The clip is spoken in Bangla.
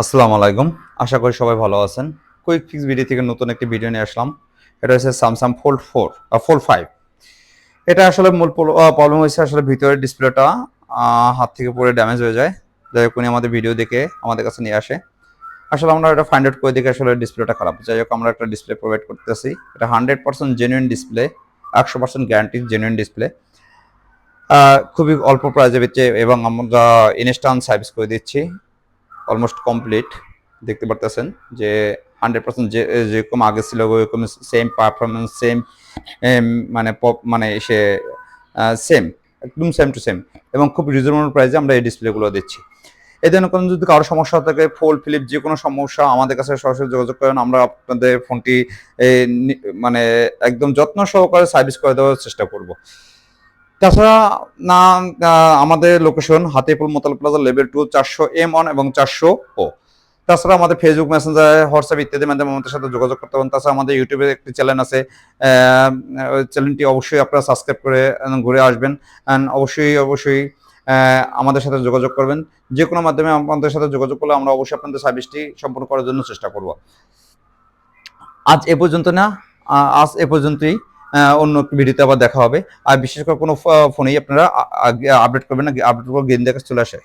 আসসালামু আলাইকুম। আশা করি সবাই ভালো আছেন। কুইক ফিক্স ভিডিও থেকে নতুন একটি ভিডিও নিয়ে আসলাম। এটা হচ্ছে Samsung Fold 4 Fold 5। এটা আসলে মূল প্রবলেম হয়েছে আসলে ভিতরের ডিসপ্লেটা হাত থেকে পড়ে ড্যামেজ হয়ে যায়। যাই হোক উনি আমাদের ভিডিও দেখে আমাদের কাছে নিয়ে আসে। আসলে আমরা এটা ফাইন্ড আউট করে দেখি আসলে ডিসপ্লেটা খারাপ। যাই হোক আমরা একটা ডিসপ্লে প্রোভাইড করতেছি। এটা 100% genuine display, 100% guarantee genuine display. খুবই অল্প প্রাইজে বেচে এবং আমরা ইনস্ট্যান্ট সার্ভিস করে দিচ্ছি। অলমোস্ট কমপ্লিট দেখতে পারতেছেন যে 100% যেরকম আগে ছিল ওইরকম সেম পারফরমেন্স সেম মানে এসে সেম একদম সেম টু সেম এবং খুব রিজনেবল প্রাইসে আমরা এই ডিসপ্লেগুলো দিচ্ছি। এই জন্য কোনো যদি কারো সমস্যা থাকে ফোল্ড ফ্লিপ যে কোনো সমস্যা আমাদের কাছে সরাসরি যোগাযোগ করেন, আমরা আপনাদের ফোনটি মানে একদম যত্ন সহকারে সার্ভিস করে দেওয়ার চেষ্টা করব। তাছাড়া না আমাদের লোকেশন হাতিপুর মোতাল প্লাজা লেভেল 2 400M1 এবং 400O। তাছাড়া আমাদের ফেসবুক মেসেঞ্জার হোয়াটসঅ্যাপ ইত্যাদির মাধ্যমে আমাদের সাথে যোগাযোগ করতে পারেন। তাছাড়া আমাদের ইউটিউবে একটি চ্যানেল আছে, চ্যানেলটি অবশ্যই আপনারা সাবস্ক্রাইব করে ঘুরে আসবেন। অ্যান্ড অবশ্যই আমাদের সাথে যোগাযোগ করবেন। যে কোনো মাধ্যমে আমাদের সাথে যোগাযোগ করলে আমরা অবশ্যই আপনাদের সার্ভিসটি সম্পূর্ণ করার জন্য চেষ্টা করব। আজ এ পর্যন্ত না, আজ এ পর্যন্তই। অন্য ভিডিওতে আবার দেখা হবে। আর বিশেষ করে কোনো ফোনেই আপনারা আপডেট করবেন না, আপডেট করে গেম দেখা চলে আসে।